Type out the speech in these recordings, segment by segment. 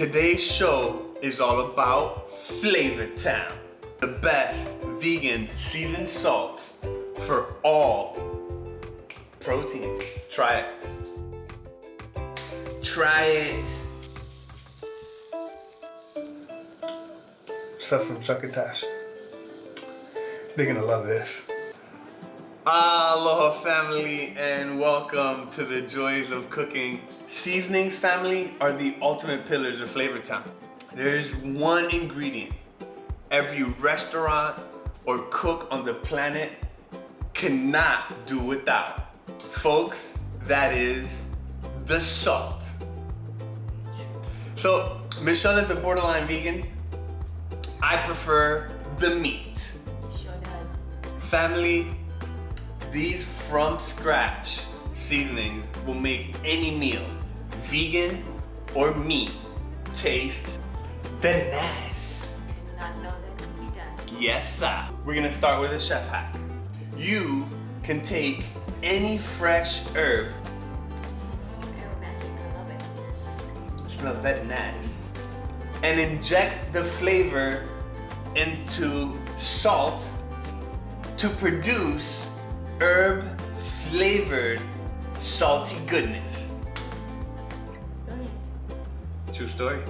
Today's show is all about Flavor Town, the best vegan seasoned salts for all protein. Try it. Try it. Stuff from Chuckatash. They're gonna love this. Aloha family and welcome to the joys of cooking. Seasonings family are the ultimate pillars of Flavor Town. There's one ingredient every restaurant or cook on the planet cannot do without. Folks, that is the salt. So, Michelle is a borderline vegan. I prefer the meat. Sure does. Family, these from scratch seasonings will make any meal, vegan or meat, taste very nice. I do not know that can be done. Yes, sir. We're gonna start with a chef hack. You can take any fresh herb. Aromatic, I love it. It smells very nice. And inject the flavor into salt to produce herb flavored salty goodness. Brilliant. True story.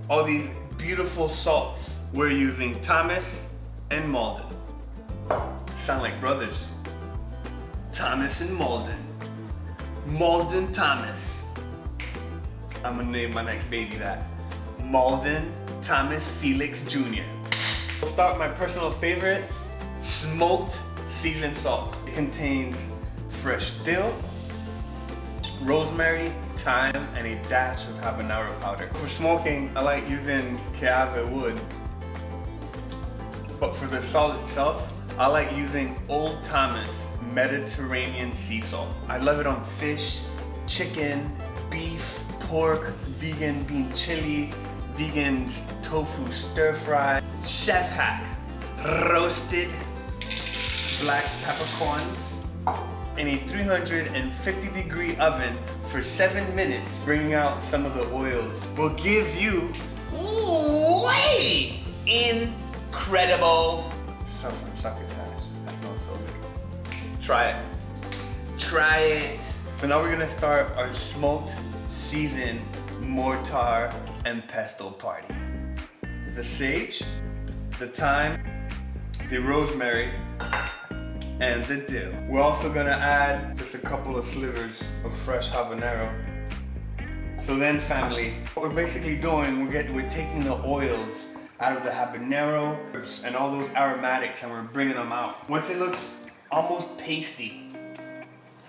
All these beautiful salts. We're using Thomas and Maldon. Sound like brothers. Thomas and Maldon. Maldon Thomas. I'm gonna name my next baby that. Maldon Thomas Felix Jr. I'll start with my personal favorite, smoked seasoned salt. It contains fresh dill, rosemary, thyme, and a dash of habanero powder. For smoking, I like using Keave wood. But for the salt itself, I like using Old Thomas Mediterranean sea salt. I love it on fish, chicken, beef, pork, vegan bean chili, vegan tofu stir fry. Chef hack, roasted black peppercorns in a 350-degree oven for 7 minutes. Bringing out some of the oils will give you way incredible stuff from Succotash. That smells so good. Try it. Try it. So now we're gonna start our smoked, seasoned Mortar and Pestle party. The sage, the thyme, the rosemary, and the dill. We're also gonna add just a couple of slivers of fresh habanero. So then family, what we're basically doing, we're taking the oils out of the habanero and all those aromatics and we're bringing them out. Once it looks almost pasty,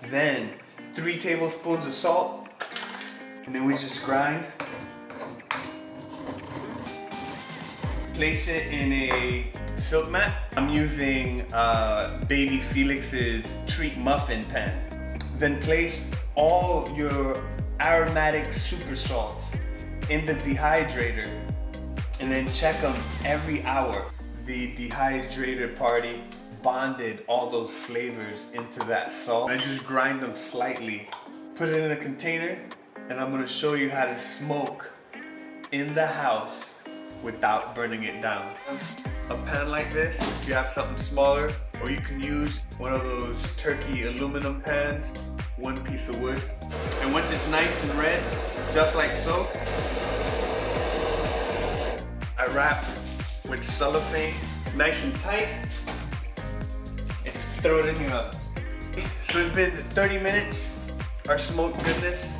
then 3 tablespoons of salt, and then we just grind. Place it in a silk mat. I'm using baby Felix's treat muffin pan. Then place all your aromatic super salts in the dehydrator and then check them every hour. The dehydrator party bonded all those flavors into that salt. I just grind them slightly, put it in a container, and I'm gonna show you how to smoke in the house without burning it down. A pan like this, if you have something smaller, or you can use one of those turkey aluminum pans, 1 piece of wood. And once it's nice and red, just like so, I wrap with cellophane, nice and tight, and just throw it in your oven. So it's been 30 minutes, our smoked goodness.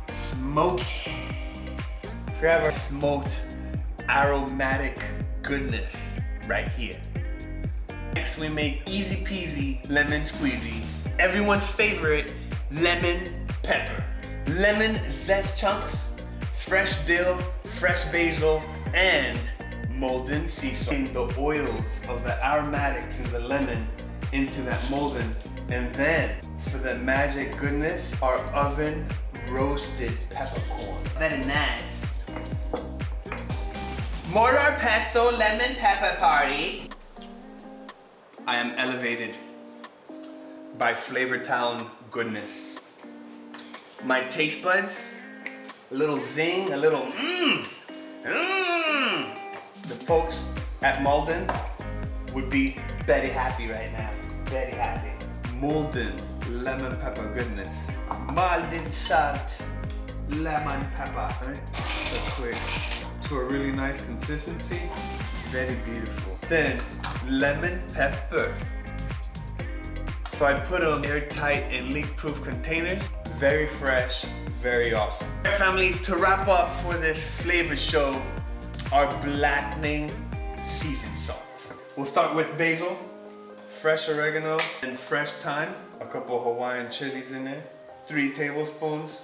Smoky. So we have our smoked aromatic goodness right here. Next we make easy peasy lemon squeezy. Everyone's favorite lemon pepper. Lemon zest chunks, fresh dill, fresh basil, and Maldon Sea Salt. The oils of the aromatics in the lemon into that Maldon. And then for the magic goodness, our oven roasted peppercorn. Very nice. Mortar Pestle lemon pepper party. I am elevated by Flavor Town goodness. My taste buds, a little zing, a little The folks at Maldon would be very happy right now. Very happy. Maldon lemon pepper goodness. Maldon salt, lemon pepper. Right? So quick to a really nice consistency. Very beautiful. Then lemon pepper. So I put them airtight and leak-proof containers. Very fresh, very awesome. All right, family, to wrap up for this flavor show, our blackening seasoned salt. We'll start with basil, fresh oregano, and fresh thyme. A couple Hawaiian chilies in there. 3 tablespoons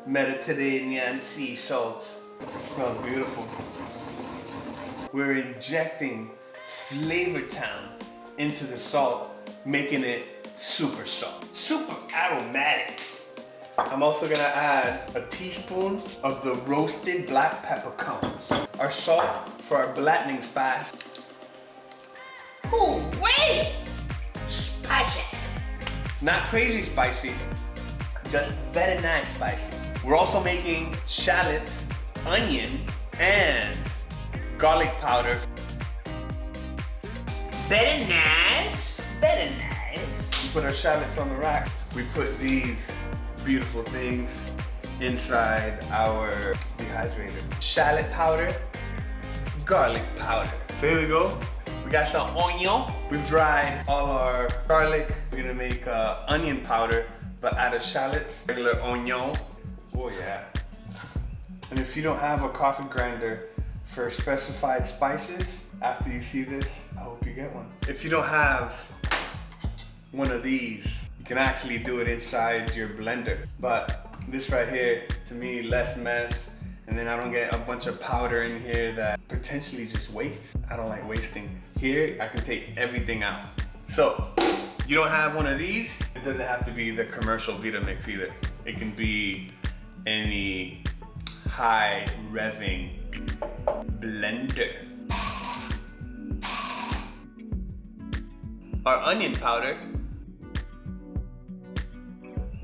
Mediterranean sea salt. Smells beautiful. We're injecting Flavor Town into the salt, making it super salt, super aromatic. I'm also gonna add a teaspoon of the roasted black peppercorns. Our salt for our blackening spice. Ooh, wait! Spicy! Not crazy spicy, just very nice spicy. We're also making shallot, onion, and garlic powder. Very nice. Very nice. We put our shallots on the rack. We put these beautiful things inside our dehydrator. Shallot powder, garlic powder. So here we go. We got some onion. We've dried all our garlic. We're gonna make onion powder, but out of shallots, regular onion. Oh yeah. And if you don't have a coffee grinder for specified spices, after you see this, I hope you get one. If you don't have one of these, you can actually do it inside your blender. But this right here, to me, less mess, and then I don't get a bunch of powder in here that potentially just wastes. I don't like wasting. Here, I can take everything out. So, you don't have one of these, it doesn't have to be the commercial Vitamix either. It can be any high revving blender. Our onion powder,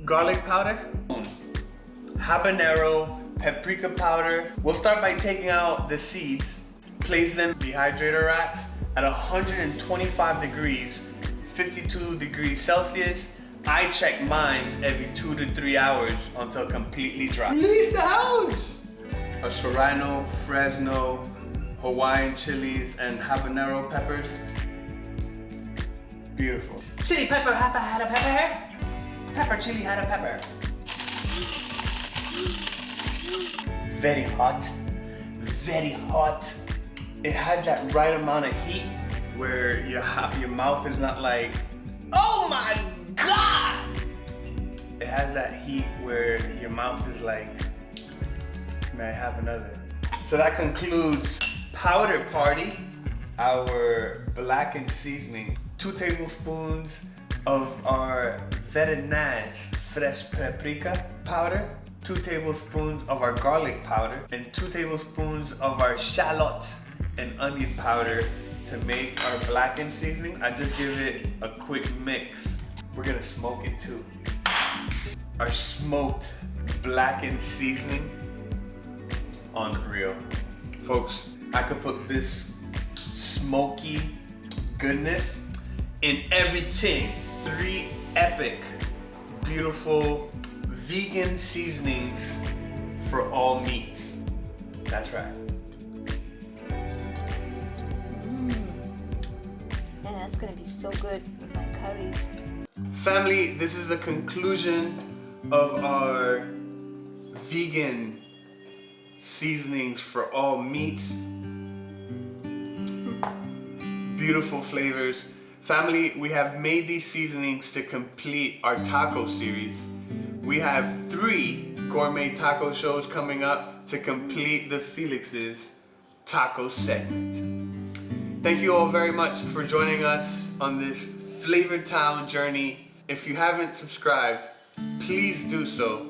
garlic powder, habanero, paprika powder. We'll start by taking out the seeds, place them in dehydrator racks at 125 degrees, 52 degrees Celsius. I check mine every 2 to 3 hours until completely dry. Release the hounds! Our serrano, Fresno, Hawaiian chilies, and habanero peppers. Beautiful. Chili pepper had a pepper. Pepper chili had a pepper. Very hot, very hot. It has that right amount of heat where your mouth is not like, oh my God! It has that heat where your mouth is like, may I have another? So that concludes Powder Party, our blackened seasoning. 2 tablespoons of our very nice fresh paprika powder, 2 tablespoons of our garlic powder, and 2 tablespoons of our shallot and onion powder to make our blackened seasoning. I just give it a quick mix. We're gonna smoke it too. Our smoked blackened seasoning, unreal. Folks, I could put this smoky goodness in everything. 3 epic, beautiful vegan seasonings for all meats. That's right. Man, that's gonna be so good with my curries. Family, this is the conclusion of our vegan seasonings for all meats. Beautiful flavors. Family, we have made these seasonings to complete our taco series. We have 3 gourmet taco shows coming up to complete the Felix's taco segment. Thank you all very much for joining us on this Flavor Town journey. If you haven't subscribed, please do so.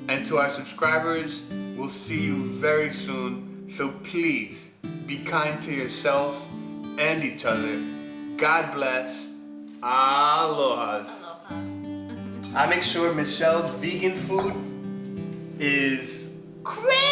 And to our subscribers, we'll see you very soon. So please be kind to yourself and each other. God bless. Alohas. Aloha. I make sure Michelle's vegan food is crazy.